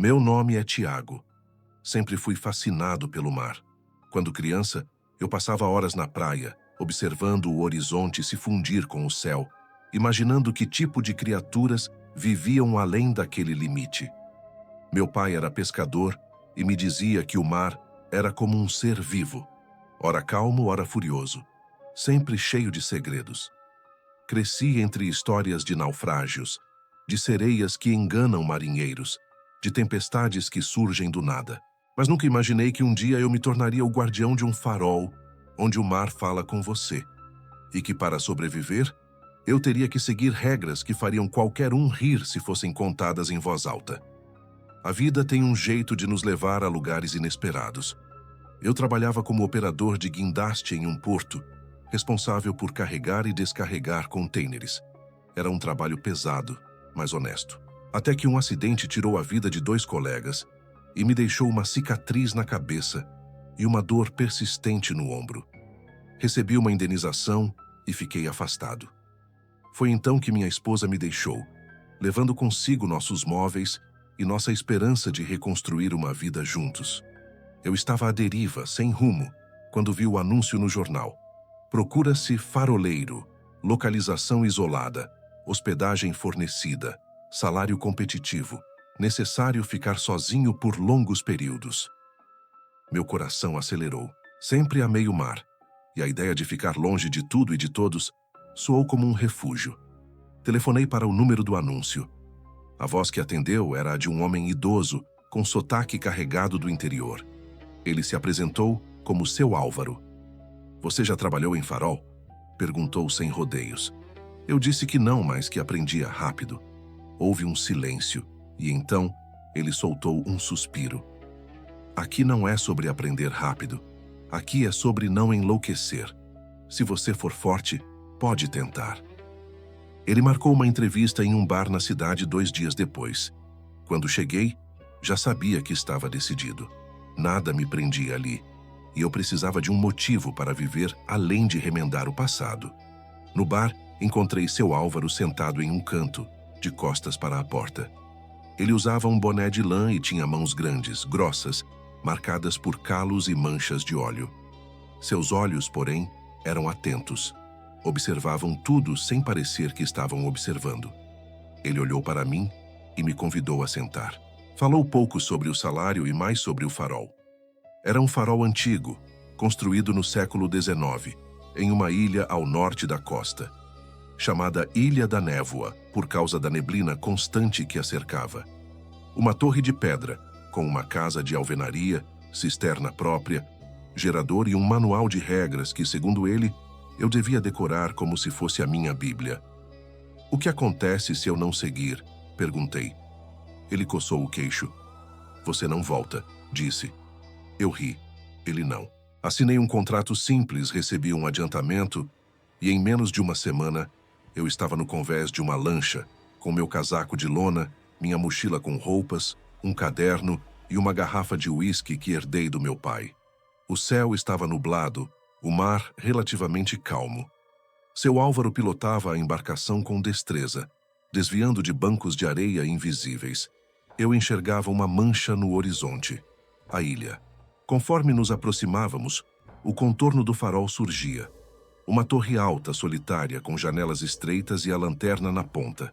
Meu nome é Tiago. Sempre fui fascinado pelo mar. Quando criança, eu passava horas na praia, observando o horizonte se fundir com o céu, imaginando que tipo de criaturas viviam além daquele limite. Meu pai era pescador e me dizia que o mar era como um ser vivo, ora calmo, ora furioso, sempre cheio de segredos. Cresci entre histórias de naufrágios, de sereias que enganam marinheiros, de tempestades que surgem do nada. Mas nunca imaginei que um dia eu me tornaria o guardião de um farol onde o mar fala com você, e que para sobreviver, eu teria que seguir regras que fariam qualquer um rir se fossem contadas em voz alta. A vida tem um jeito de nos levar a lugares inesperados. Eu trabalhava como operador de guindaste em um porto, responsável por carregar e descarregar contêineres. Era um trabalho pesado, mas honesto. Até que um acidente tirou a vida de 2 colegas e me deixou uma cicatriz na cabeça e uma dor persistente no ombro. Recebi uma indenização e fiquei afastado. Foi então que minha esposa me deixou, levando consigo nossos móveis e nossa esperança de reconstruir uma vida juntos. Eu estava à deriva, sem rumo, quando vi o anúncio no jornal. Procura-se faroleiro, localização isolada, hospedagem fornecida, salário competitivo, necessário ficar sozinho por longos períodos. Meu coração acelerou. Sempre amei o mar, e a ideia de ficar longe de tudo e de todos soou como um refúgio. Telefonei para o número do anúncio. A voz que atendeu era a de um homem idoso, com sotaque carregado do interior. Ele se apresentou como seu Álvaro. Você já trabalhou em farol? Perguntou sem rodeios. Eu disse que não, mas que aprendia rápido. Houve um silêncio, e então ele soltou um suspiro. Aqui não é sobre aprender rápido. Aqui é sobre não enlouquecer. Se você for forte, pode tentar. Ele marcou uma entrevista em um bar na cidade 2 dias depois. Quando cheguei, já sabia que estava decidido. Nada me prendia ali, e eu precisava de um motivo para viver além de remendar o passado. No bar, encontrei seu Álvaro sentado em um canto, de costas para a porta. Ele usava um boné de lã e tinha mãos grandes, grossas, marcadas por calos e manchas de óleo. Seus olhos, porém, eram atentos. Observavam tudo sem parecer que estavam observando. Ele olhou para mim e me convidou a sentar. Falou pouco sobre o salário e mais sobre o farol. Era um farol antigo, construído no século XIX, em uma ilha ao norte da costa, chamada Ilha da Névoa, por causa da neblina constante que a cercava. Uma torre de pedra, com uma casa de alvenaria, cisterna própria, gerador e um manual de regras que, segundo ele, eu devia decorar como se fosse a minha Bíblia. O que acontece se eu não seguir? Perguntei. Ele coçou o queixo. Você não volta, disse. Eu ri. Ele não. Assinei um contrato simples, recebi um adiantamento e em menos de uma semana eu estava no convés de uma lancha, com meu casaco de lona, minha mochila com roupas, um caderno e uma garrafa de uísque que herdei do meu pai. O céu estava nublado, o mar relativamente calmo. Seu Álvaro pilotava a embarcação com destreza, desviando de bancos de areia invisíveis. Eu enxergava uma mancha no horizonte, a ilha. Conforme nos aproximávamos, o contorno do farol surgia. Uma torre alta, solitária, com janelas estreitas e a lanterna na ponta.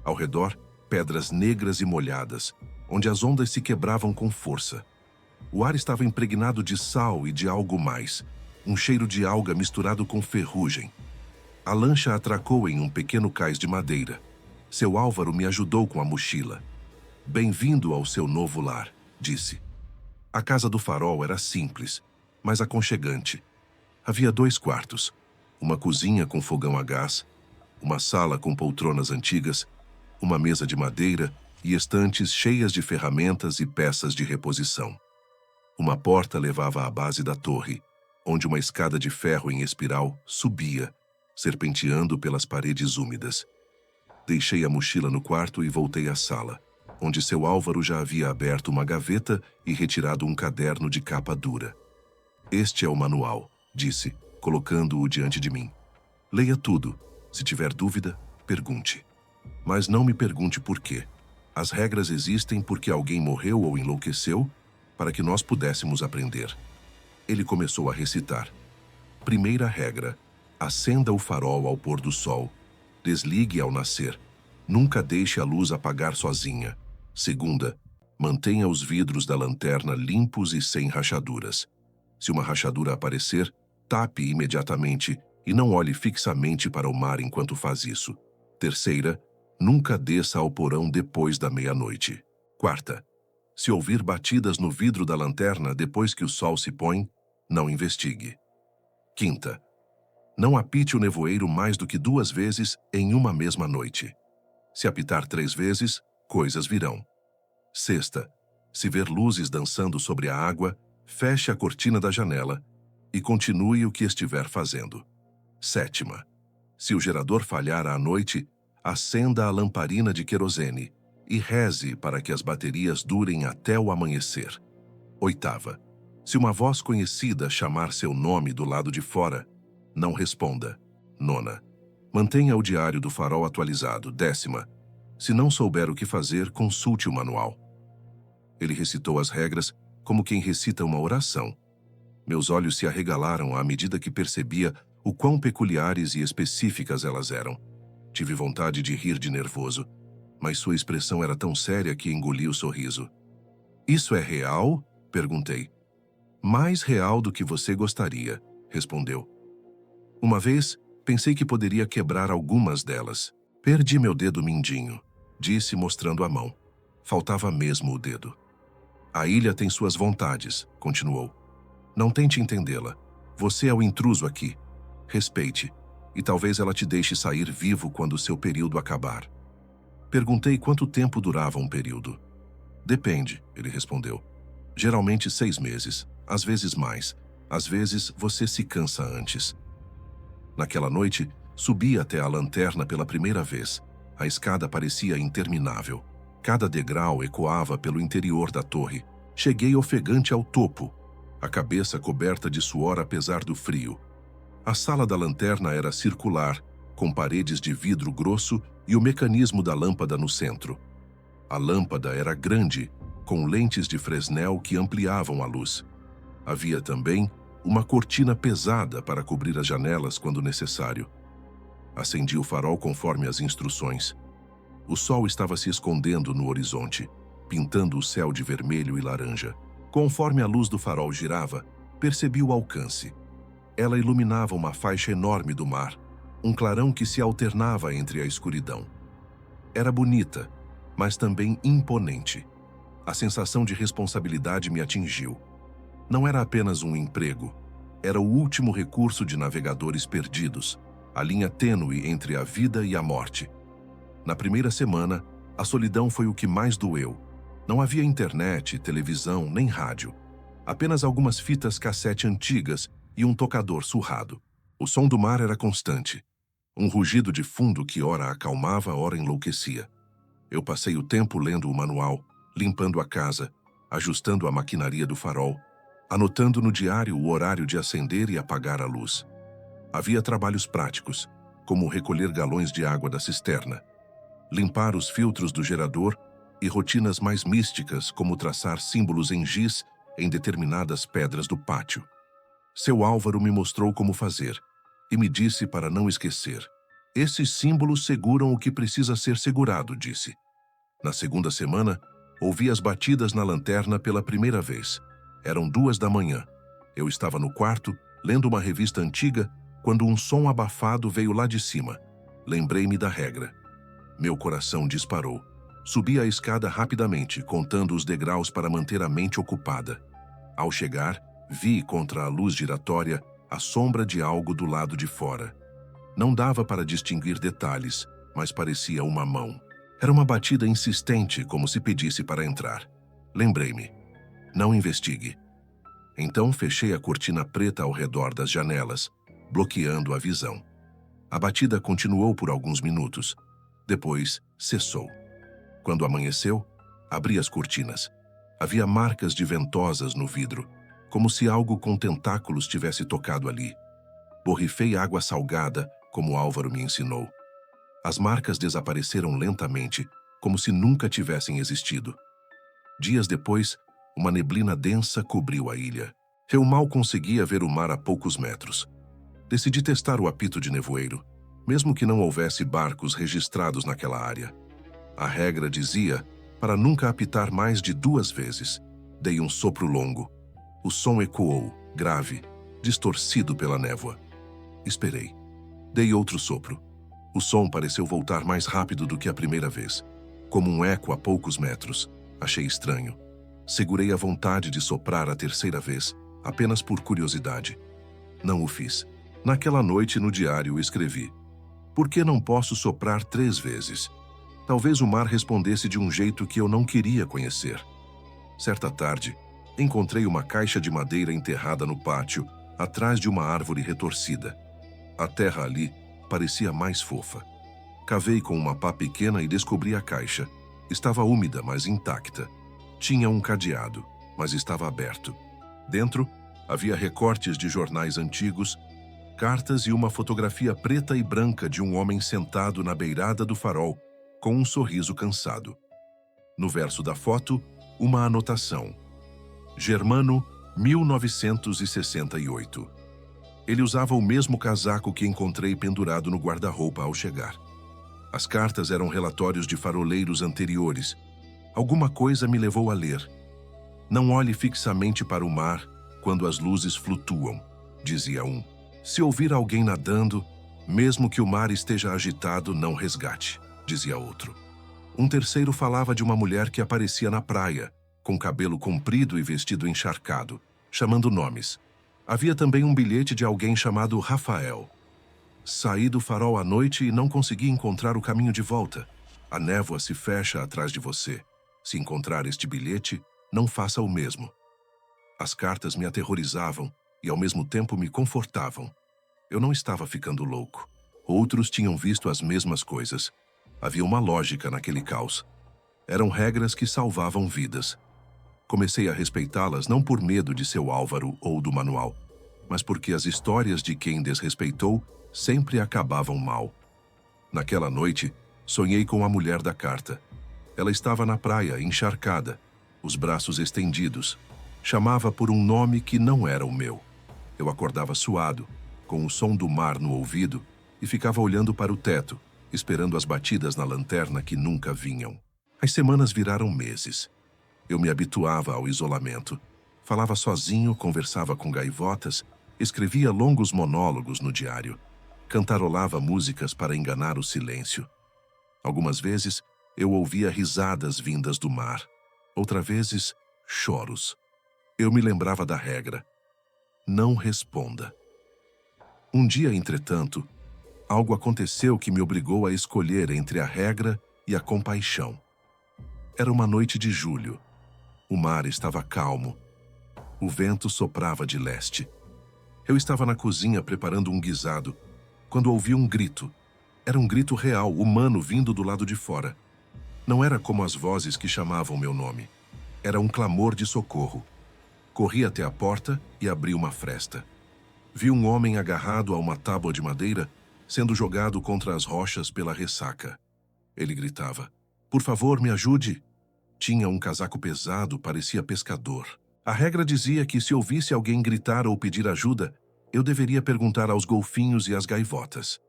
Ao redor, pedras negras e molhadas, onde as ondas se quebravam com força. O ar estava impregnado de sal e de algo mais, um cheiro de alga misturado com ferrugem. A lancha atracou em um pequeno cais de madeira. Seu Álvaro me ajudou com a mochila. Bem-vindo ao seu novo lar, disse. A casa do farol era simples, mas aconchegante. Havia 2 quartos, uma cozinha com fogão a gás, uma sala com poltronas antigas, uma mesa de madeira e estantes cheias de ferramentas e peças de reposição. Uma porta levava à base da torre, onde uma escada de ferro em espiral subia, serpenteando pelas paredes úmidas. Deixei a mochila no quarto e voltei à sala, onde seu Álvaro já havia aberto uma gaveta e retirado um caderno de capa dura. Este é o manual, disse, colocando-o diante de mim. Leia tudo. Se tiver dúvida, pergunte. Mas não me pergunte por quê. As regras existem porque alguém morreu ou enlouqueceu para que nós pudéssemos aprender. Ele começou a recitar. Primeira regra: acenda o farol ao pôr do sol. Desligue ao nascer. Nunca deixe a luz apagar sozinha. Segunda: mantenha os vidros da lanterna limpos e sem rachaduras. Se uma rachadura aparecer, tape imediatamente e não olhe fixamente para o mar enquanto faz isso. Terceira: nunca desça ao porão depois da meia-noite. Quarta: se ouvir batidas no vidro da lanterna depois que o sol se põe, não investigue. Quinta: não apite o nevoeiro mais do que 2 vezes em uma mesma noite. Se apitar 3 vezes, coisas virão. Sexta: se ver luzes dançando sobre a água, feche a cortina da janela e continue o que estiver fazendo. Sétima: se o gerador falhar à noite, acenda a lamparina de querosene e reze para que as baterias durem até o amanhecer. Oitava: se uma voz conhecida chamar seu nome do lado de fora, não responda. Nona: mantenha o diário do farol atualizado. Décima: se não souber o que fazer, consulte o manual. Ele recitou as regras como quem recita uma oração. Meus olhos se arregalaram à medida que percebia o quão peculiares e específicas elas eram. Tive vontade de rir de nervoso, mas sua expressão era tão séria que engoli o sorriso. Isso é real? Perguntei. Mais real do que você gostaria, respondeu. Uma vez, pensei que poderia quebrar algumas delas. Perdi meu dedo mindinho, disse mostrando a mão. Faltava mesmo o dedo. A ilha tem suas vontades, continuou. Não tente entendê-la. Você é o intruso aqui. Respeite, e talvez ela te deixe sair vivo quando seu período acabar. Perguntei quanto tempo durava um período. Depende, ele respondeu. Geralmente 6 meses, às vezes mais. Às vezes você se cansa antes. Naquela noite, subi até a lanterna pela primeira vez. A escada parecia interminável. Cada degrau ecoava pelo interior da torre. Cheguei ofegante ao topo, a cabeça coberta de suor apesar do frio. A sala da lanterna era circular, com paredes de vidro grosso e o mecanismo da lâmpada no centro. A lâmpada era grande, com lentes de Fresnel que ampliavam a luz. Havia também uma cortina pesada para cobrir as janelas quando necessário. Acendi o farol conforme as instruções. O sol estava se escondendo no horizonte, pintando o céu de vermelho e laranja. Conforme a luz do farol girava, percebi o alcance. Ela iluminava uma faixa enorme do mar, um clarão que se alternava entre a escuridão. Era bonita, mas também imponente. A sensação de responsabilidade me atingiu. Não era apenas um emprego, era o último recurso de navegadores perdidos, a linha tênue entre a vida e a morte. Na primeira semana, a solidão foi o que mais doeu. Não havia internet, televisão, nem rádio. Apenas algumas fitas cassete antigas e um tocador surrado. O som do mar era constante. Um rugido de fundo que ora acalmava, ora enlouquecia. Eu passei o tempo lendo o manual, limpando a casa, ajustando a maquinaria do farol, anotando no diário o horário de acender e apagar a luz. Havia trabalhos práticos, como recolher galões de água da cisterna, limpar os filtros do gerador e rotinas mais místicas, como traçar símbolos em giz em determinadas pedras do pátio. Seu Álvaro me mostrou como fazer e me disse para não esquecer. Esses símbolos seguram o que precisa ser segurado, disse. Na segunda semana, ouvi as batidas na lanterna pela primeira vez. Eram 2 da manhã. Eu estava no quarto, lendo uma revista antiga, quando um som abafado veio lá de cima. Lembrei-me da regra. Meu coração disparou. Subi a escada rapidamente, contando os degraus para manter a mente ocupada. Ao chegar, vi contra a luz giratória a sombra de algo do lado de fora. Não dava para distinguir detalhes, mas parecia uma mão. Era uma batida insistente, como se pedisse para entrar. Lembrei-me. Não investigue. Então fechei a cortina preta ao redor das janelas, bloqueando a visão. A batida continuou por alguns minutos. Depois, cessou. Quando amanheceu, abri as cortinas. Havia marcas de ventosas no vidro, como se algo com tentáculos tivesse tocado ali. Borrifei água salgada, como Álvaro me ensinou. As marcas desapareceram lentamente, como se nunca tivessem existido. Dias depois, uma neblina densa cobriu a ilha. Eu mal conseguia ver o mar a poucos metros. Decidi testar o apito de nevoeiro, mesmo que não houvesse barcos registrados naquela área. A regra dizia para nunca apitar mais de 2 vezes. Dei um sopro longo. O som ecoou, grave, distorcido pela névoa. Esperei. Dei outro sopro. O som pareceu voltar mais rápido do que a primeira vez, como um eco a poucos metros. Achei estranho. Segurei a vontade de soprar a terceira vez, apenas por curiosidade. Não o fiz. Naquela noite, no diário, escrevi: por que não posso soprar 3 vezes? Talvez o mar respondesse de um jeito que eu não queria conhecer. Certa tarde, encontrei uma caixa de madeira enterrada no pátio, atrás de uma árvore retorcida. A terra ali parecia mais fofa. Cavei com uma pá pequena e descobri a caixa. Estava úmida, mas intacta. Tinha um cadeado, mas estava aberto. Dentro, havia recortes de jornais antigos, cartas e uma fotografia preta e branca de um homem sentado na beirada do farol, com um sorriso cansado. No verso da foto, uma anotação: Germano, 1968. Ele usava o mesmo casaco que encontrei pendurado no guarda-roupa ao chegar. As cartas eram relatórios de faroleiros anteriores. Alguma coisa me levou a ler. Não olhe fixamente para o mar quando as luzes flutuam, dizia um. Se ouvir alguém nadando, mesmo que o mar esteja agitado, não resgate, dizia outro. Um terceiro falava de uma mulher que aparecia na praia, com cabelo comprido e vestido encharcado, chamando nomes. Havia também um bilhete de alguém chamado Rafael. Saí do farol à noite e não consegui encontrar o caminho de volta. A névoa se fecha atrás de você. Se encontrar este bilhete, não faça o mesmo. As cartas me aterrorizavam e ao mesmo tempo me confortavam. Eu não estava ficando louco. Outros tinham visto as mesmas coisas. Havia uma lógica naquele caos. Eram regras que salvavam vidas. Comecei a respeitá-las não por medo de seu Álvaro ou do manual, mas porque as histórias de quem desrespeitou sempre acabavam mal. Naquela noite, sonhei com a mulher da carta. Ela estava na praia, encharcada, os braços estendidos. Chamava por um nome que não era o meu. Eu acordava suado, com o som do mar no ouvido, e ficava olhando para o teto, esperando as batidas na lanterna que nunca vinham. As semanas viraram meses. Eu me habituava ao isolamento. Falava sozinho, conversava com gaivotas, escrevia longos monólogos no diário. Cantarolava músicas para enganar o silêncio. Algumas vezes, eu ouvia risadas vindas do mar. Outras vezes, choros. Eu me lembrava da regra: não responda. Um dia, entretanto, algo aconteceu que me obrigou a escolher entre a regra e a compaixão. Era uma noite de julho. O mar estava calmo. O vento soprava de leste. Eu estava na cozinha preparando um guisado, quando ouvi um grito. Era um grito real, humano, vindo do lado de fora. Não era como as vozes que chamavam meu nome. Era um clamor de socorro. Corri até a porta e abri uma fresta. Vi um homem agarrado a uma tábua de madeira, sendo jogado contra as rochas pela ressaca. Ele gritava: por favor, me ajude! Tinha um casaco pesado, parecia pescador. A regra dizia que se ouvisse alguém gritar ou pedir ajuda, eu deveria perguntar aos golfinhos e às gaivotas.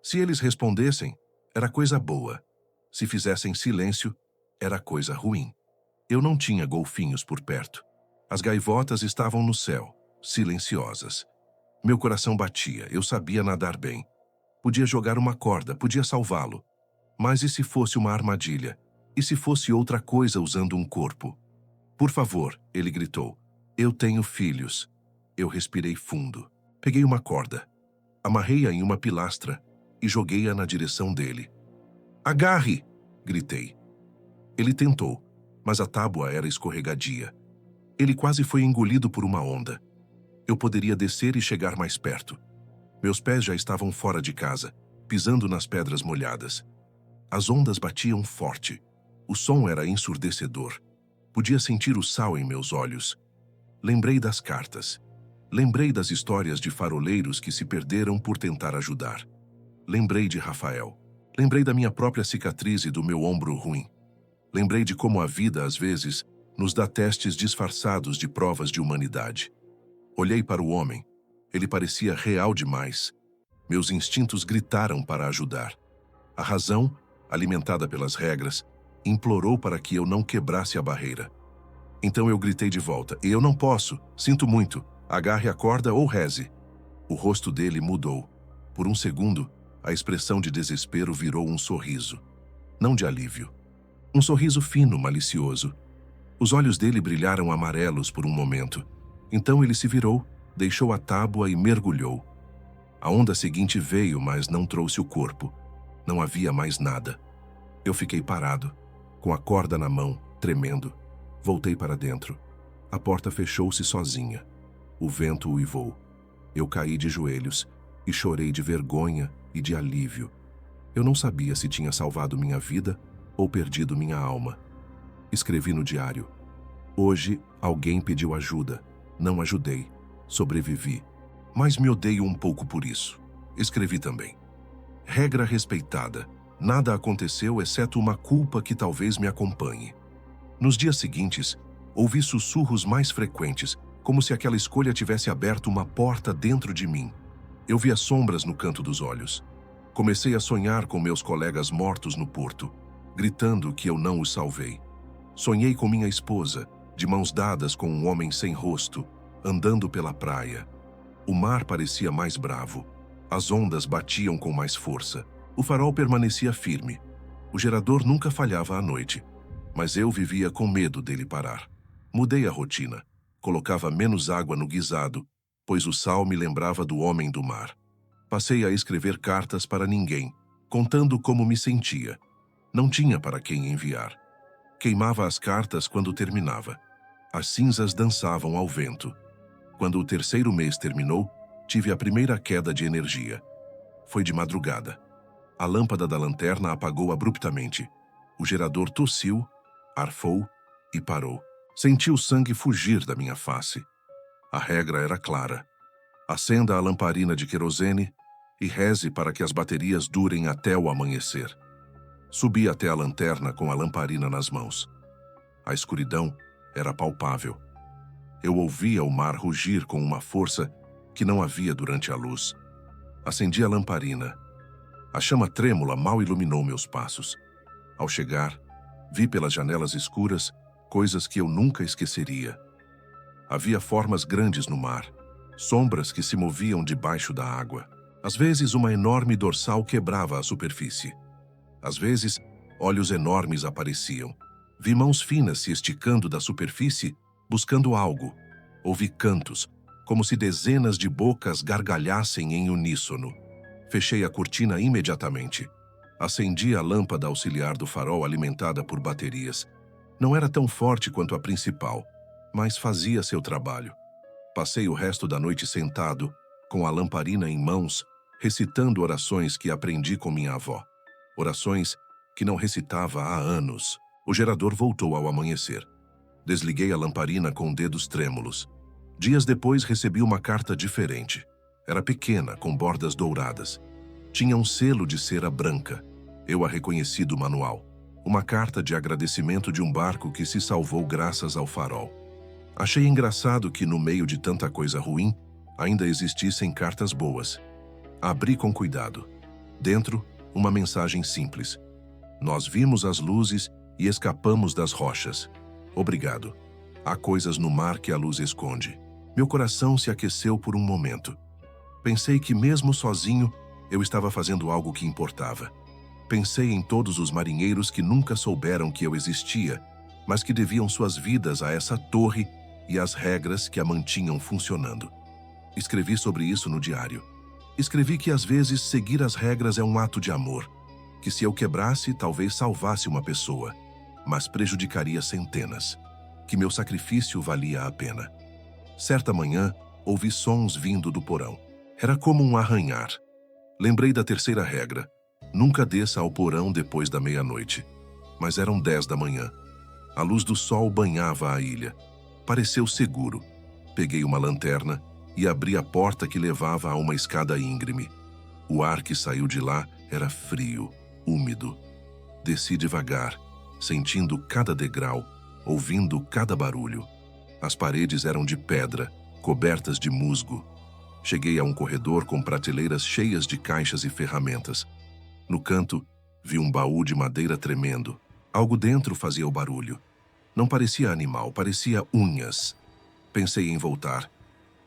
Se eles respondessem, era coisa boa. Se fizessem silêncio, era coisa ruim. Eu não tinha golfinhos por perto. As gaivotas estavam no céu, silenciosas. Meu coração batia, eu sabia nadar bem. Podia jogar uma corda, podia salvá-lo. Mas e se fosse uma armadilha? E se fosse outra coisa usando um corpo? Por favor, ele gritou. Eu tenho filhos. Eu respirei fundo. Peguei uma corda. Amarrei-a em uma pilastra e joguei-a na direção dele. Agarre! Gritei. Ele tentou, mas a tábua era escorregadia. Ele quase foi engolido por uma onda. Eu poderia descer e chegar mais perto. Meus pés já estavam fora de casa, pisando nas pedras molhadas. As ondas batiam forte. O som era ensurdecedor. Podia sentir o sal em meus olhos. Lembrei das cartas. Lembrei das histórias de faroleiros que se perderam por tentar ajudar. Lembrei de Rafael. Lembrei da minha própria cicatriz e do meu ombro ruim. Lembrei de como a vida, às vezes, nos dá testes disfarçados de provas de humanidade. Olhei para o homem. Ele parecia real demais. Meus instintos gritaram para ajudar. A razão, alimentada pelas regras, implorou para que eu não quebrasse a barreira. Então eu gritei de volta: "Eu não posso, sinto muito, agarre a corda ou reze." O rosto dele mudou. Por um segundo, a expressão de desespero virou um sorriso. Não de alívio. Um sorriso fino, malicioso. Os olhos dele brilharam amarelos por um momento. Então ele se virou, deixou a tábua e mergulhou. A onda seguinte veio, mas não trouxe o corpo. Não havia mais nada. Eu fiquei parado, com a corda na mão, tremendo. Voltei para dentro. A porta fechou-se sozinha. O vento uivou. Eu caí de joelhos e chorei de vergonha e de alívio. Eu não sabia se tinha salvado minha vida ou perdido minha alma. Escrevi no diário: "Hoje alguém pediu ajuda. Não ajudei. Sobrevivi. Mas me odeio um pouco por isso." Escrevi também: "Regra respeitada. Nada aconteceu exceto uma culpa que talvez me acompanhe." Nos dias seguintes, ouvi sussurros mais frequentes, como se aquela escolha tivesse aberto uma porta dentro de mim. Eu via sombras no canto dos olhos. Comecei a sonhar com meus colegas mortos no porto, gritando que eu não os salvei. Sonhei com minha esposa, de mãos dadas com um homem sem rosto, andando pela praia. O mar parecia mais bravo. As ondas batiam com mais força. O farol permanecia firme. O gerador nunca falhava à noite. Mas eu vivia com medo dele parar. Mudei a rotina. Colocava menos água no guisado, pois o sal me lembrava do homem do mar. Passei a escrever cartas para ninguém, contando como me sentia. Não tinha para quem enviar. Queimava as cartas quando terminava. As cinzas dançavam ao vento. Quando o terceiro mês terminou, tive a primeira queda de energia. Foi de madrugada. A lâmpada da lanterna apagou abruptamente. O gerador tossiu, arfou e parou. Senti o sangue fugir da minha face. A regra era clara: acenda a lamparina de querosene e reze para que as baterias durem até o amanhecer. Subi até a lanterna com a lamparina nas mãos. A escuridão era palpável. Eu ouvia o mar rugir com uma força que não havia durante a luz. Acendi a lamparina. A chama trêmula mal iluminou meus passos. Ao chegar, vi pelas janelas escuras coisas que eu nunca esqueceria. Havia formas grandes no mar, sombras que se moviam debaixo da água. Às vezes, uma enorme dorsal quebrava a superfície. Às vezes, olhos enormes apareciam. Vi mãos finas se esticando da superfície, buscando algo. Ouvi cantos, como se dezenas de bocas gargalhassem em uníssono. Fechei a cortina imediatamente. Acendi a lâmpada auxiliar do farol alimentada por baterias. Não era tão forte quanto a principal, mas fazia seu trabalho. Passei o resto da noite sentado, com a lamparina em mãos, recitando orações que aprendi com minha avó. Orações que não recitava há anos. O gerador voltou ao amanhecer. Desliguei a lamparina com dedos trêmulos. Dias depois recebi uma carta diferente. Era pequena, com bordas douradas. Tinha um selo de cera branca. Eu a reconheci do manual. Uma carta de agradecimento de um barco que se salvou graças ao farol. Achei engraçado que, no meio de tanta coisa ruim, ainda existissem cartas boas. Abri com cuidado. Dentro, uma mensagem simples: "Nós vimos as luzes e escapamos das rochas. Obrigado. Há coisas no mar que a luz esconde." Meu coração se aqueceu por um momento. Pensei que, mesmo sozinho, eu estava fazendo algo que importava. Pensei em todos os marinheiros que nunca souberam que eu existia, mas que deviam suas vidas a essa torre e às regras que a mantinham funcionando. Escrevi sobre isso no diário. Escrevi que, às vezes, seguir as regras é um ato de amor, que se eu quebrasse, talvez salvasse uma pessoa, mas prejudicaria centenas, que meu sacrifício valia a pena. Certa manhã, ouvi sons vindo do porão. Era como um arranhar. Lembrei da terceira regra: nunca desça ao porão depois da meia-noite. Mas eram 10 da manhã. A luz do sol banhava a ilha. Pareceu seguro. Peguei uma lanterna e abri a porta que levava a uma escada íngreme. O ar que saiu de lá era frio, úmido. Desci devagar, sentindo cada degrau, ouvindo cada barulho. As paredes eram de pedra, cobertas de musgo. Cheguei a um corredor com prateleiras cheias de caixas e ferramentas. No canto, vi um baú de madeira tremendo. Algo dentro fazia o barulho. Não parecia animal, parecia unhas. Pensei em voltar.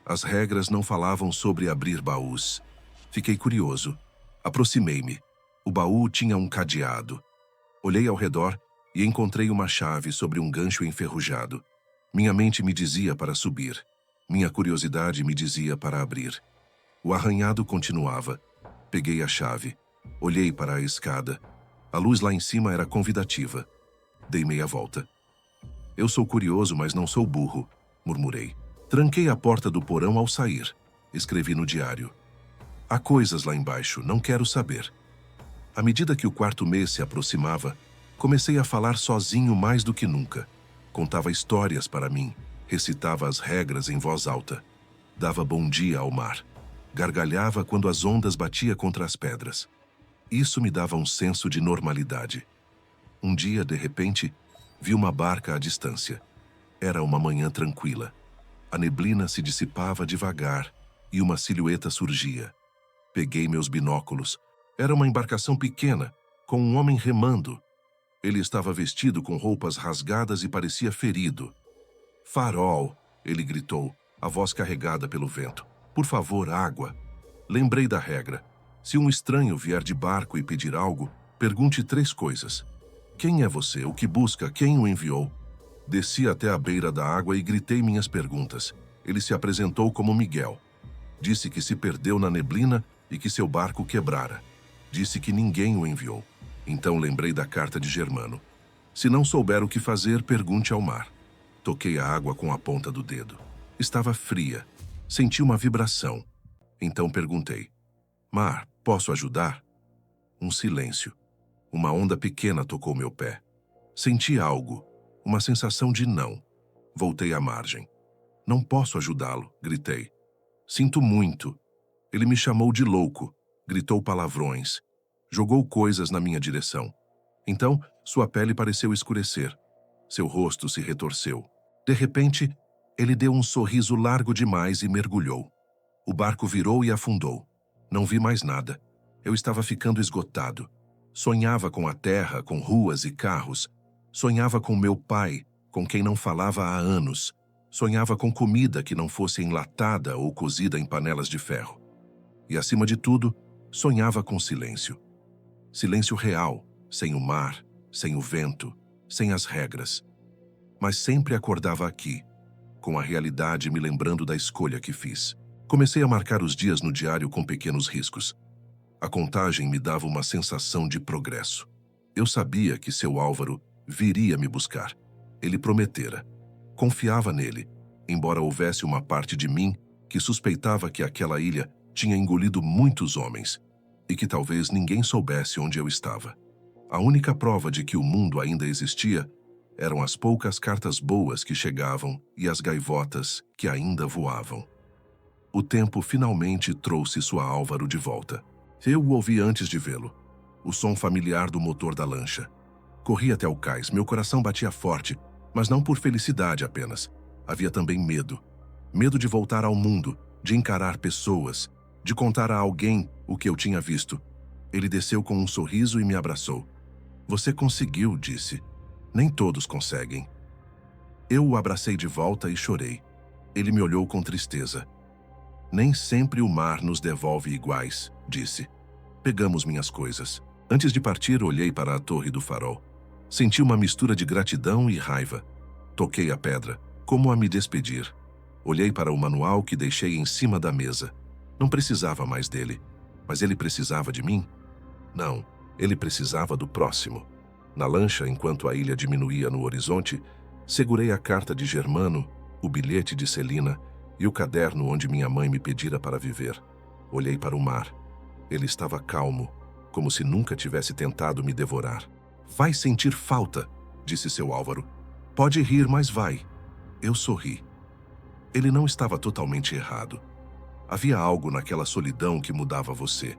As regras não falavam sobre abrir baús. Fiquei curioso. Aproximei-me. O baú tinha um cadeado. Olhei ao redor e encontrei uma chave sobre um gancho enferrujado. Minha mente me dizia para subir. Minha curiosidade me dizia para abrir. O arranhado continuava. Peguei a chave. Olhei para a escada. A luz lá em cima era convidativa. Dei meia volta. Eu sou curioso, mas não sou burro, murmurei. Tranquei a porta do porão ao sair. Escrevi no diário. Há coisas lá embaixo, não quero saber. À medida que o quarto mês se aproximava, comecei a falar sozinho mais do que nunca. Contava histórias para mim, recitava as regras em voz alta. Dava bom dia ao mar. Gargalhava quando as ondas batiam contra as pedras. Isso me dava um senso de normalidade. Um dia, de repente, vi uma barca à distância. Era uma manhã tranquila. A neblina se dissipava devagar e uma silhueta surgia. Peguei meus binóculos. Era uma embarcação pequena, com um homem remando. Ele estava vestido com roupas rasgadas e parecia ferido. Farol, ele gritou, a voz carregada pelo vento. Por favor, água. Lembrei da regra. Se um estranho vier de barco e pedir algo, pergunte 3 coisas. Quem é você? O que busca? Quem o enviou? Desci até a beira da água e gritei minhas perguntas. Ele se apresentou como Miguel. Disse que se perdeu na neblina e que seu barco quebrara. Disse que ninguém o enviou. Então lembrei da carta de Germano. Se não souber o que fazer, pergunte ao mar. Toquei a água com a ponta do dedo. Estava fria. Senti uma vibração. Então perguntei. Mar, posso ajudar? Um silêncio. Uma onda pequena tocou meu pé. Senti algo. Uma sensação de não. Voltei à margem. Não posso ajudá-lo, gritei. Sinto muito. Ele me chamou de louco. Gritou palavrões. Jogou coisas na minha direção. Então, sua pele pareceu escurecer. Seu rosto se retorceu. De repente, ele deu um sorriso largo demais e mergulhou. O barco virou e afundou. Não vi mais nada. Eu estava ficando esgotado. Sonhava com a terra, com ruas e carros. Sonhava com meu pai, com quem não falava há anos. Sonhava com comida que não fosse enlatada ou cozida em panelas de ferro. E, acima de tudo, sonhava com silêncio. Silêncio real, sem o mar, sem o vento, sem as regras. Mas sempre acordava aqui, com a realidade me lembrando da escolha que fiz. Comecei a marcar os dias no diário com pequenos riscos. A contagem me dava uma sensação de progresso. Eu sabia que seu Álvaro viria me buscar. Ele prometera. Confiava nele, embora houvesse uma parte de mim que suspeitava que aquela ilha tinha engolido muitos homens e que talvez ninguém soubesse onde eu estava. A única prova de que o mundo ainda existia eram as poucas cartas boas que chegavam e as gaivotas que ainda voavam. O tempo finalmente trouxe sua Álvaro de volta. Eu o ouvi antes de vê-lo. O som familiar do motor da lancha. Corri até o cais, meu coração batia forte, mas não por felicidade apenas. Havia também medo. Medo de voltar ao mundo, de encarar pessoas, de contar a alguém o que eu tinha visto. Ele desceu com um sorriso e me abraçou. Você conseguiu, disse. Nem todos conseguem. Eu o abracei de volta e chorei. Ele me olhou com tristeza. Nem sempre o mar nos devolve iguais, disse. Pegamos minhas coisas. Antes de partir, olhei para a torre do farol. Senti uma mistura de gratidão e raiva. Toquei a pedra, como a me despedir. Olhei para o manual que deixei em cima da mesa. Não precisava mais dele. Mas ele precisava de mim? Não, ele precisava do próximo. Na lancha, enquanto a ilha diminuía no horizonte, segurei a carta de Germano, o bilhete de Celina e o caderno onde minha mãe me pedira para viver. Olhei para o mar. Ele estava calmo, como se nunca tivesse tentado me devorar. Vai sentir falta, disse seu Álvaro. Pode rir, mas vai. Eu sorri. Ele não estava totalmente errado. Havia algo naquela solidão que mudava você.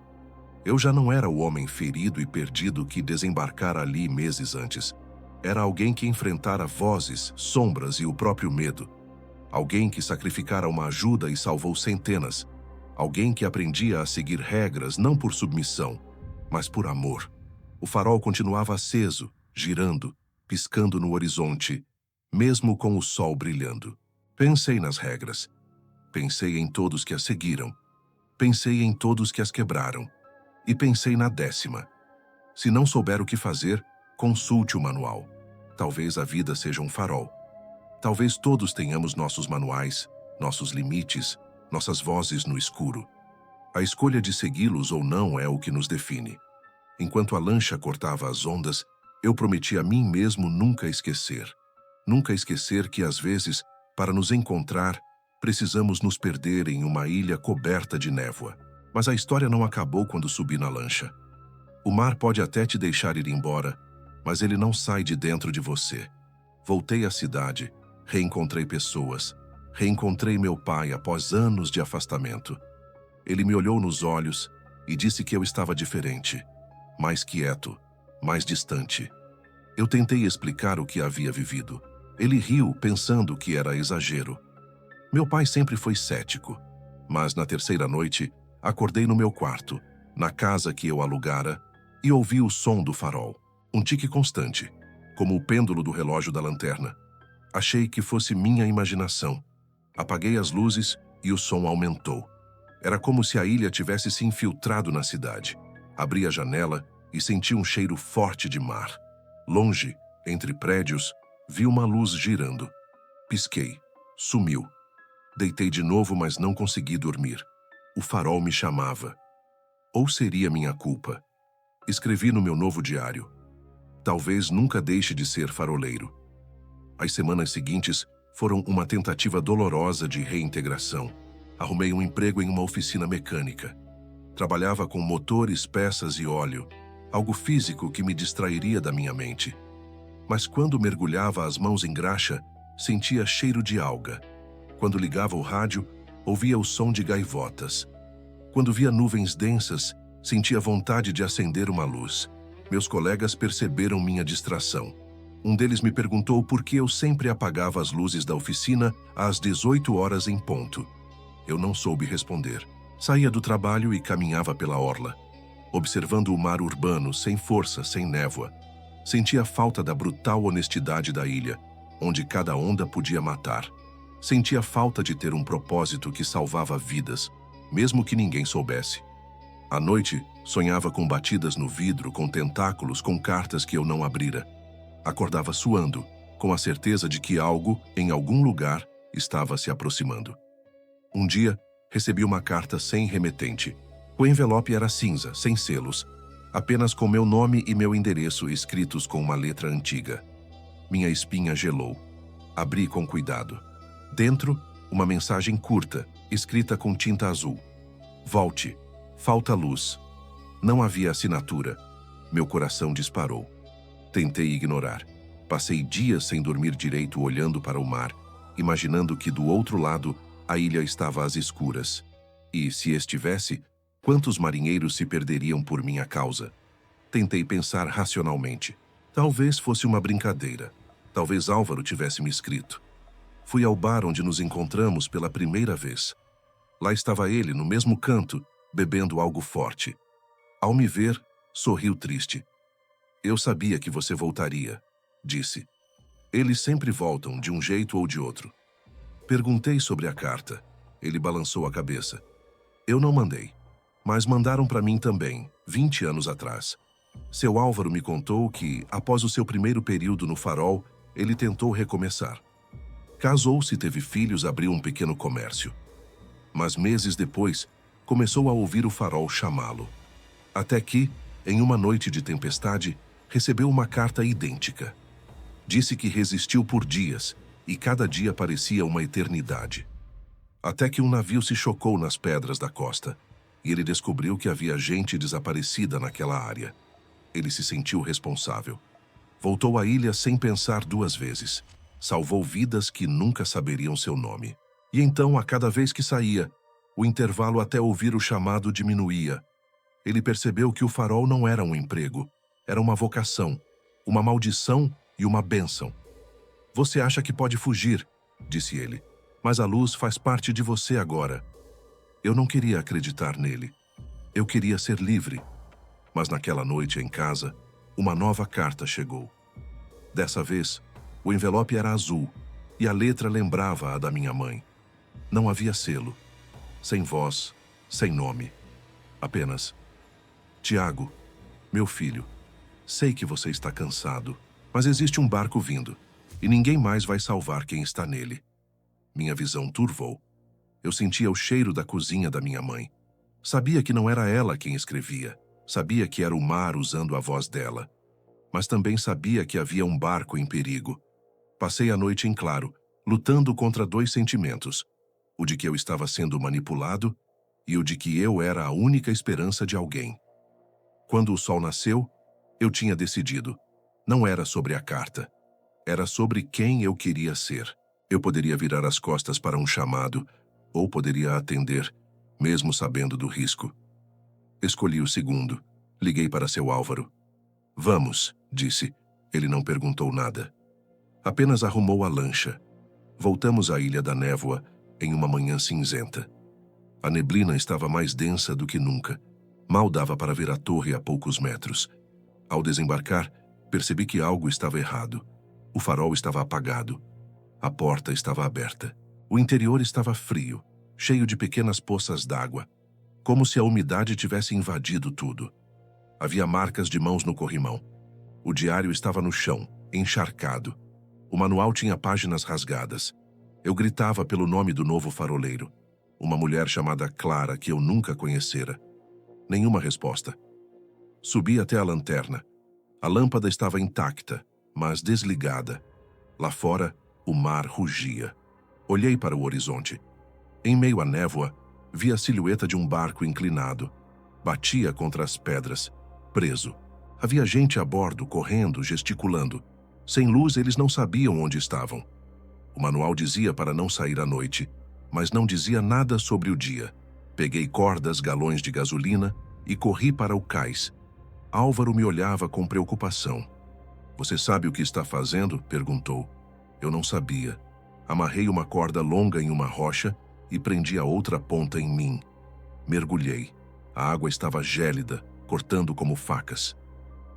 Eu já não era o homem ferido e perdido que desembarcara ali meses antes. Era alguém que enfrentara vozes, sombras e o próprio medo. Alguém que sacrificara uma ajuda e salvou centenas. Alguém que aprendia a seguir regras não por submissão, mas por amor. O farol continuava aceso, girando, piscando no horizonte, mesmo com o sol brilhando. Pensei nas regras. Pensei em todos que as seguiram. Pensei em todos que as quebraram. E pensei na 10ª. Se não souber o que fazer, consulte o manual. Talvez a vida seja um farol. Talvez todos tenhamos nossos manuais, nossos limites, nossas vozes no escuro. A escolha de segui-los ou não é o que nos define. Enquanto a lancha cortava as ondas, eu prometi a mim mesmo nunca esquecer. Nunca esquecer que, às vezes, para nos encontrar, precisamos nos perder em uma ilha coberta de névoa. Mas a história não acabou quando subi na lancha. O mar pode até te deixar ir embora, mas ele não sai de dentro de você. Voltei à cidade, reencontrei pessoas, reencontrei meu pai após anos de afastamento. Ele me olhou nos olhos e disse que eu estava diferente, mais quieto, mais distante. Eu tentei explicar o que havia vivido. Ele riu, pensando que era exagero. Meu pai sempre foi cético, mas na 3ª noite, acordei no meu quarto, na casa que eu alugara, e ouvi o som do farol, um tique constante, como o pêndulo do relógio da lanterna. Achei que fosse minha imaginação. Apaguei as luzes e o som aumentou. Era como se a ilha tivesse se infiltrado na cidade. Abri a janela e senti um cheiro forte de mar. Longe, entre prédios, vi uma luz girando. Pisquei. Sumiu. Deitei de novo, mas não consegui dormir. O farol me chamava. Ou seria minha culpa? Escrevi no meu novo diário. Talvez nunca deixe de ser faroleiro. As semanas seguintes foram uma tentativa dolorosa de reintegração. Arrumei um emprego em uma oficina mecânica. Trabalhava com motores, peças e óleo, algo físico que me distrairia da minha mente. Mas quando mergulhava as mãos em graxa, sentia cheiro de alga. Quando ligava o rádio, ouvia o som de gaivotas. Quando via nuvens densas, sentia vontade de acender uma luz. Meus colegas perceberam minha distração. Um deles me perguntou por que eu sempre apagava as luzes da oficina às 18 horas em ponto. Eu não soube responder. Saía do trabalho e caminhava pela orla, observando o mar urbano sem força, sem névoa. Sentia falta da brutal honestidade da ilha, onde cada onda podia matar. Sentia falta de ter um propósito que salvava vidas, mesmo que ninguém soubesse. À noite, sonhava com batidas no vidro, com tentáculos, com cartas que eu não abrira. Acordava suando, com a certeza de que algo, em algum lugar, estava se aproximando. Um dia, recebi uma carta sem remetente. O envelope era cinza, sem selos, apenas com meu nome e meu endereço escritos com uma letra antiga. Minha espinha gelou. Abri com cuidado. Dentro, uma mensagem curta, escrita com tinta azul. Volte. Falta luz. Não havia assinatura. Meu coração disparou. Tentei ignorar. Passei dias sem dormir direito olhando para o mar, imaginando que do outro lado a ilha estava às escuras. E, se estivesse, quantos marinheiros se perderiam por minha causa? Tentei pensar racionalmente. Talvez fosse uma brincadeira. Talvez Álvaro tivesse me escrito. Fui ao bar onde nos encontramos pela primeira vez. Lá estava ele, no mesmo canto, bebendo algo forte. Ao me ver, sorriu triste. Eu sabia que você voltaria, disse. Eles sempre voltam, de um jeito ou de outro. Perguntei sobre a carta. Ele balançou a cabeça. Eu não mandei. Mas mandaram para mim também, 20 anos atrás. Seu Álvaro me contou que, após o seu primeiro período no farol, ele tentou recomeçar. Casou-se, teve filhos, abriu um pequeno comércio. Mas meses depois, começou a ouvir o farol chamá-lo. Até que, em uma noite de tempestade, recebeu uma carta idêntica. Disse que resistiu por dias, e cada dia parecia uma eternidade. Até que um navio se chocou nas pedras da costa, e ele descobriu que havia gente desaparecida naquela área. Ele se sentiu responsável. Voltou à ilha sem pensar duas vezes. Salvou vidas que nunca saberiam seu nome. E então, a cada vez que saía, o intervalo até ouvir o chamado diminuía. Ele percebeu que o farol não era um emprego, era uma vocação, uma maldição e uma bênção. Você acha que pode fugir, disse ele, mas a luz faz parte de você agora. Eu não queria acreditar nele. Eu queria ser livre. Mas naquela noite em casa, uma nova carta chegou. Dessa vez, o envelope era azul e a letra lembrava a da minha mãe. Não havia selo, sem voz, sem nome. Apenas: Tiago, meu filho, sei que você está cansado, mas existe um barco vindo e ninguém mais vai salvar quem está nele. Minha visão turvou. Eu sentia o cheiro da cozinha da minha mãe. Sabia que não era ela quem escrevia. Sabia que era o mar usando a voz dela. Mas também sabia que havia um barco em perigo. Passei a noite em claro, lutando contra dois sentimentos: o de que eu estava sendo manipulado e o de que eu era a única esperança de alguém. Quando o sol nasceu, eu tinha decidido. Não era sobre a carta. Era sobre quem eu queria ser. Eu poderia virar as costas para um chamado, ou poderia atender, mesmo sabendo do risco. Escolhi o segundo. Liguei para seu Álvaro. Vamos, disse. Ele não perguntou nada. Apenas arrumou a lancha. Voltamos à Ilha da Névoa em uma manhã cinzenta. A neblina estava mais densa do que nunca. Mal dava para ver a torre a poucos metros. Ao desembarcar, percebi que algo estava errado. O farol estava apagado. A porta estava aberta. O interior estava frio, cheio de pequenas poças d'água, como se a umidade tivesse invadido tudo. Havia marcas de mãos no corrimão. O diário estava no chão, encharcado. O manual tinha páginas rasgadas. Eu gritava pelo nome do novo faroleiro, uma mulher chamada Clara que eu nunca conhecera. Nenhuma resposta. Subi até a lanterna. A lâmpada estava intacta, mas desligada. Lá fora, o mar rugia. Olhei para o horizonte. Em meio à névoa, vi a silhueta de um barco inclinado. Batia contra as pedras, preso. Havia gente a bordo, correndo, gesticulando. Sem luz, eles não sabiam onde estavam. O manual dizia para não sair à noite, mas não dizia nada sobre o dia. Peguei cordas, galões de gasolina e corri para o cais. Álvaro me olhava com preocupação. Você sabe o que está fazendo? Perguntou. Eu não sabia. Amarrei uma corda longa em uma rocha e prendi a outra ponta em mim. Mergulhei. A água estava gélida, cortando como facas.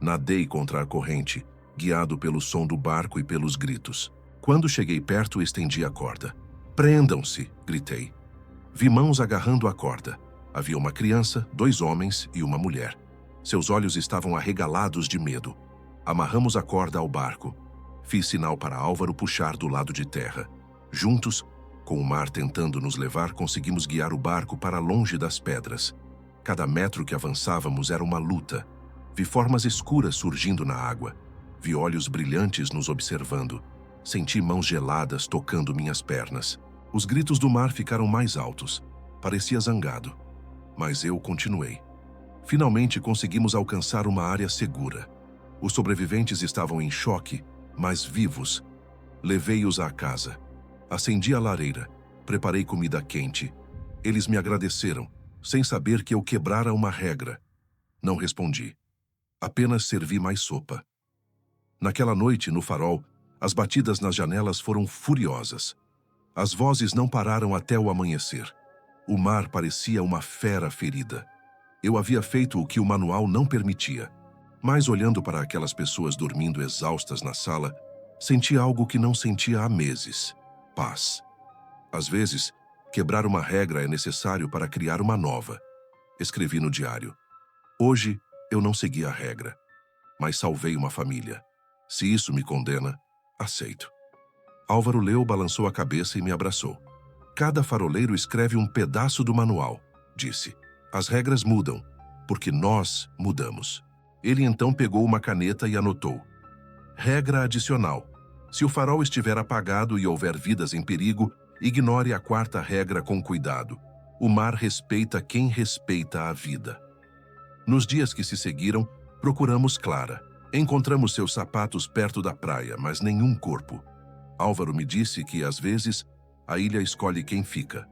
Nadei contra a corrente, guiado pelo som do barco e pelos gritos. Quando cheguei perto, estendi a corda. Prendam-se! Gritei. Vi mãos agarrando a corda. Havia uma criança, 2 homens e uma mulher. Seus olhos estavam arregalados de medo. Amarramos a corda ao barco. Fiz sinal para Álvaro puxar do lado de terra. Juntos, com o mar tentando nos levar, conseguimos guiar o barco para longe das pedras. Cada metro que avançávamos era uma luta. Vi formas escuras surgindo na água. Vi olhos brilhantes nos observando. Senti mãos geladas tocando minhas pernas. Os gritos do mar ficaram mais altos. Parecia zangado. Mas eu continuei. Finalmente conseguimos alcançar uma área segura. Os sobreviventes estavam em choque, mas vivos. Levei-os à casa. Acendi a lareira. Preparei comida quente. Eles me agradeceram, sem saber que eu quebrara uma regra. Não respondi. Apenas servi mais sopa. Naquela noite, no farol, as batidas nas janelas foram furiosas. As vozes não pararam até o amanhecer. O mar parecia uma fera ferida. Eu havia feito o que o manual não permitia. Mas olhando para aquelas pessoas dormindo exaustas na sala, senti algo que não sentia há meses: paz. Às vezes, quebrar uma regra é necessário para criar uma nova. Escrevi no diário. Hoje, eu não segui a regra, mas salvei uma família. Se isso me condena, aceito. Álvaro leu, balançou a cabeça e me abraçou. Cada faroleiro escreve um pedaço do manual, disse. As regras mudam, porque nós mudamos. Ele então pegou uma caneta e anotou. Regra adicional. Se o farol estiver apagado e houver vidas em perigo, ignore a 4ª regra com cuidado. O mar respeita quem respeita a vida. Nos dias que se seguiram, procuramos Clara. Encontramos seus sapatos perto da praia, mas nenhum corpo. Álvaro me disse que, às vezes, a ilha escolhe quem fica.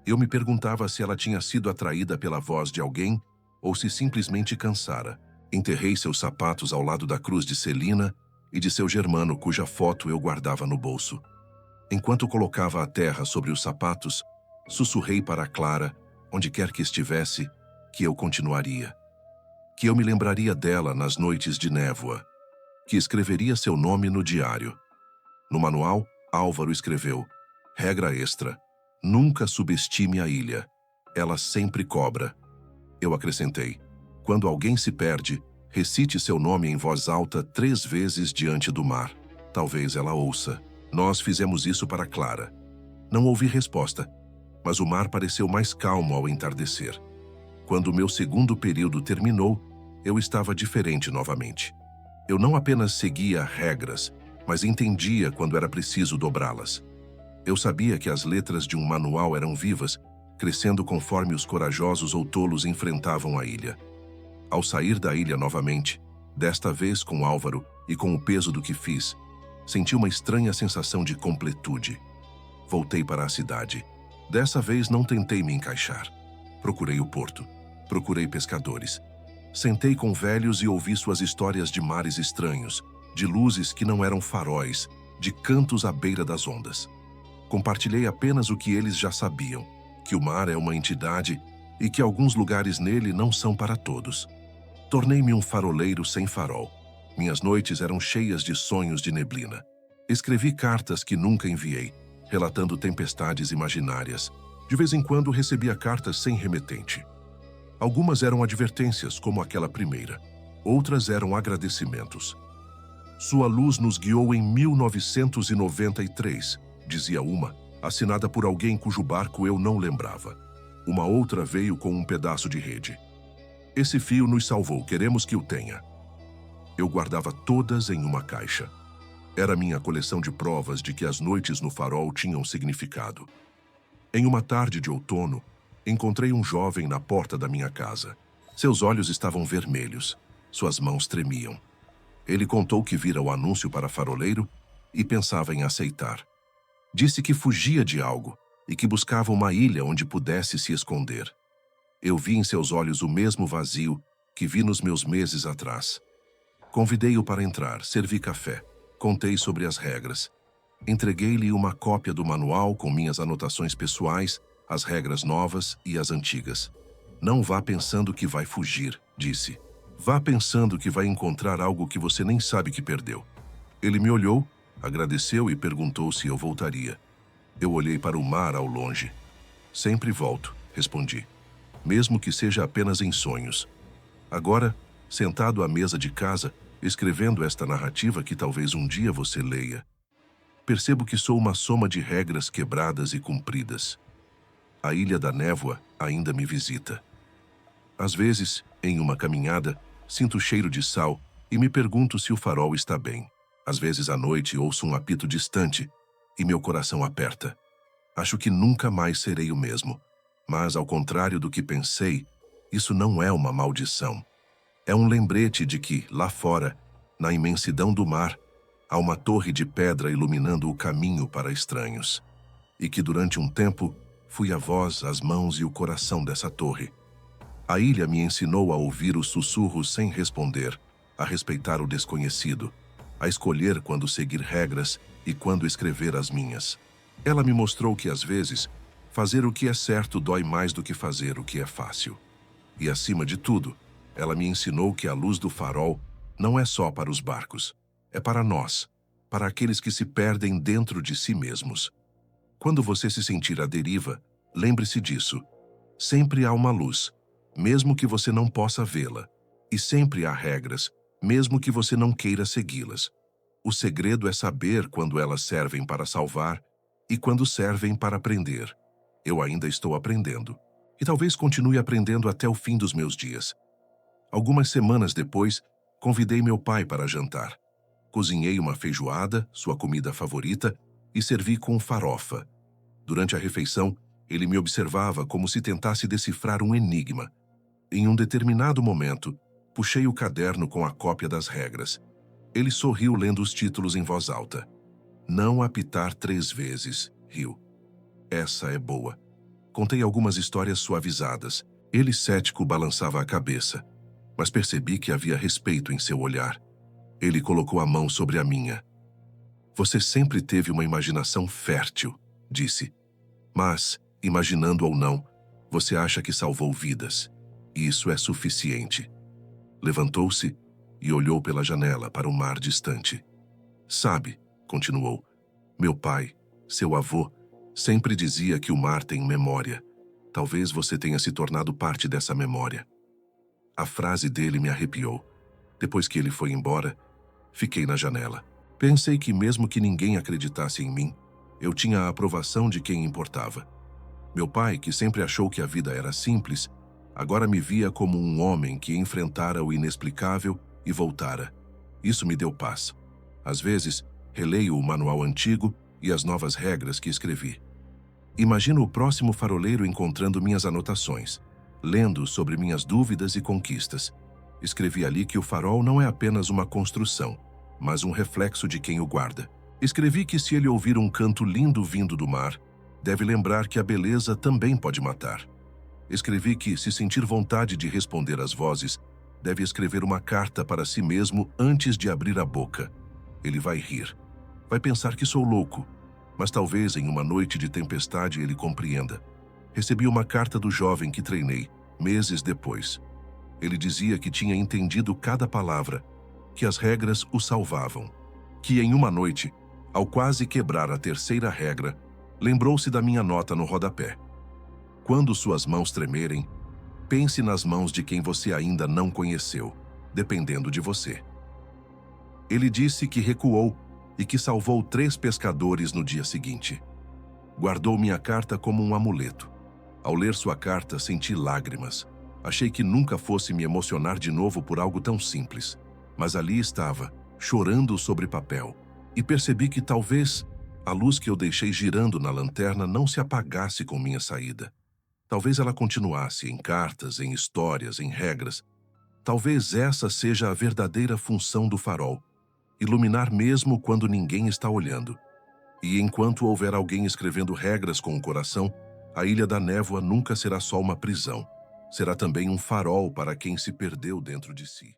Eu me perguntava se ela tinha sido atraída pela voz de alguém ou se simplesmente cansara. Enterrei seus sapatos ao lado da cruz de Celina e de seu germano cuja foto eu guardava no bolso. Enquanto colocava a terra sobre os sapatos, sussurrei para Clara, onde quer que estivesse, que eu continuaria. Que eu me lembraria dela nas noites de névoa. Que escreveria seu nome no diário. No manual, Álvaro escreveu: regra extra, nunca subestime a ilha. Ela sempre cobra. Eu acrescentei: quando alguém se perde, recite seu nome em voz alta 3 vezes diante do mar. Talvez ela ouça. Nós fizemos isso para Clara. Não ouvi resposta, mas o mar pareceu mais calmo ao entardecer. Quando o meu segundo período terminou, eu estava diferente novamente. Eu não apenas seguia regras, mas entendia quando era preciso dobrá-las. Eu sabia que as letras de um manual eram vivas, crescendo conforme os corajosos ou tolos enfrentavam a ilha. Ao sair da ilha novamente, desta vez com Álvaro e com o peso do que fiz, senti uma estranha sensação de completude. Voltei para a cidade. Dessa vez não tentei me encaixar. Procurei o porto. Procurei pescadores. Sentei com velhos e ouvi suas histórias de mares estranhos, de luzes que não eram faróis, de cantos à beira das ondas. Compartilhei apenas o que eles já sabiam, que o mar é uma entidade e que alguns lugares nele não são para todos. Tornei-me um faroleiro sem farol. Minhas noites eram cheias de sonhos de neblina. Escrevi cartas que nunca enviei, relatando tempestades imaginárias. De vez em quando recebia cartas sem remetente. Algumas eram advertências, como aquela primeira. Outras eram agradecimentos. Sua luz nos guiou em 1993, dizia uma, assinada por alguém cujo barco eu não lembrava. Uma outra veio com um pedaço de rede. Esse fio nos salvou, queremos que o tenha. Eu guardava todas em uma caixa. Era minha coleção de provas de que as noites no farol tinham significado. Em uma tarde de outono, encontrei um jovem na porta da minha casa. Seus olhos estavam vermelhos, suas mãos tremiam. Ele contou que vira o anúncio para faroleiro e pensava em aceitar. Disse que fugia de algo e que buscava uma ilha onde pudesse se esconder. Eu vi em seus olhos o mesmo vazio que vi nos meus meses atrás. Convidei-o para entrar, servi café, contei sobre as regras. Entreguei-lhe uma cópia do manual com minhas anotações pessoais, as regras novas e as antigas. Não vá pensando que vai fugir, disse. Vá pensando que vai encontrar algo que você nem sabe que perdeu. Ele me olhou, agradeceu e perguntou se eu voltaria. Eu olhei para o mar ao longe. Sempre volto, respondi. Mesmo que seja apenas em sonhos. Agora, sentado à mesa de casa, escrevendo esta narrativa que talvez um dia você leia, percebo que sou uma soma de regras quebradas e cumpridas. A Ilha da Névoa ainda me visita. Às vezes, em uma caminhada, sinto o cheiro de sal e me pergunto se o farol está bem. Às vezes à noite ouço um apito distante e meu coração aperta. Acho que nunca mais serei o mesmo. Mas, ao contrário do que pensei, isso não é uma maldição. É um lembrete de que, lá fora, na imensidão do mar, há uma torre de pedra iluminando o caminho para estranhos. E que durante um tempo, fui a voz, as mãos e o coração dessa torre. A ilha me ensinou a ouvir os sussurros sem responder, a respeitar o desconhecido, a escolher quando seguir regras e quando escrever as minhas. Ela me mostrou que, às vezes, fazer o que é certo dói mais do que fazer o que é fácil. E, acima de tudo, ela me ensinou que a luz do farol não é só para os barcos, é para nós, para aqueles que se perdem dentro de si mesmos. Quando você se sentir à deriva, lembre-se disso. Sempre há uma luz, mesmo que você não possa vê-la. E sempre há regras, mesmo que você não queira segui-las. O segredo é saber quando elas servem para salvar e quando servem para aprender. Eu ainda estou aprendendo. E talvez continue aprendendo até o fim dos meus dias. Algumas semanas depois, convidei meu pai para jantar. Cozinhei uma feijoada, sua comida favorita, e servi com farofa. Durante a refeição, ele me observava como se tentasse decifrar um enigma. Em um determinado momento, puxei o caderno com a cópia das regras. Ele sorriu lendo os títulos em voz alta. Não apitar 3 vezes, riu. Essa é boa. Contei algumas histórias suavizadas. Ele, cético, balançava a cabeça. Mas percebi que havia respeito em seu olhar. Ele colocou a mão sobre a minha. Você sempre teve uma imaginação fértil, disse. Mas, imaginando ou não, você acha que salvou vidas. E isso é suficiente. Levantou-se e olhou pela janela para o mar distante. Sabe, continuou, meu pai, seu avô, sempre dizia que o mar tem memória. Talvez você tenha se tornado parte dessa memória. A frase dele me arrepiou. Depois que ele foi embora, fiquei na janela. Pensei que mesmo que ninguém acreditasse em mim, eu tinha a aprovação de quem importava. Meu pai, que sempre achou que a vida era simples, agora me via como um homem que enfrentara o inexplicável e voltara. Isso me deu paz. Às vezes, releio o manual antigo e as novas regras que escrevi. Imagino o próximo faroleiro encontrando minhas anotações, lendo sobre minhas dúvidas e conquistas. Escrevi ali que o farol não é apenas uma construção, mas um reflexo de quem o guarda. Escrevi que se ele ouvir um canto lindo vindo do mar, deve lembrar que a beleza também pode matar. Escrevi que, se sentir vontade de responder às vozes, deve escrever uma carta para si mesmo antes de abrir a boca. Ele vai rir. Vai pensar que sou louco, mas talvez em uma noite de tempestade ele compreenda. Recebi uma carta do jovem que treinei, meses depois. Ele dizia que tinha entendido cada palavra, que as regras o salvavam, que em uma noite, ao quase quebrar a terceira regra, lembrou-se da minha nota no rodapé. Quando suas mãos tremerem, pense nas mãos de quem você ainda não conheceu, dependendo de você. Ele disse que recuou e que salvou 3 pescadores no dia seguinte. Guardou minha carta como um amuleto. Ao ler sua carta, senti lágrimas. Achei que nunca fosse me emocionar de novo por algo tão simples. Mas ali estava, chorando sobre papel, e percebi que talvez a luz que eu deixei girando na lanterna não se apagasse com minha saída. Talvez ela continuasse em cartas, em histórias, em regras. Talvez essa seja a verdadeira função do farol, iluminar mesmo quando ninguém está olhando. E enquanto houver alguém escrevendo regras com o coração, a Ilha da Névoa nunca será só uma prisão. Será também um farol para quem se perdeu dentro de si.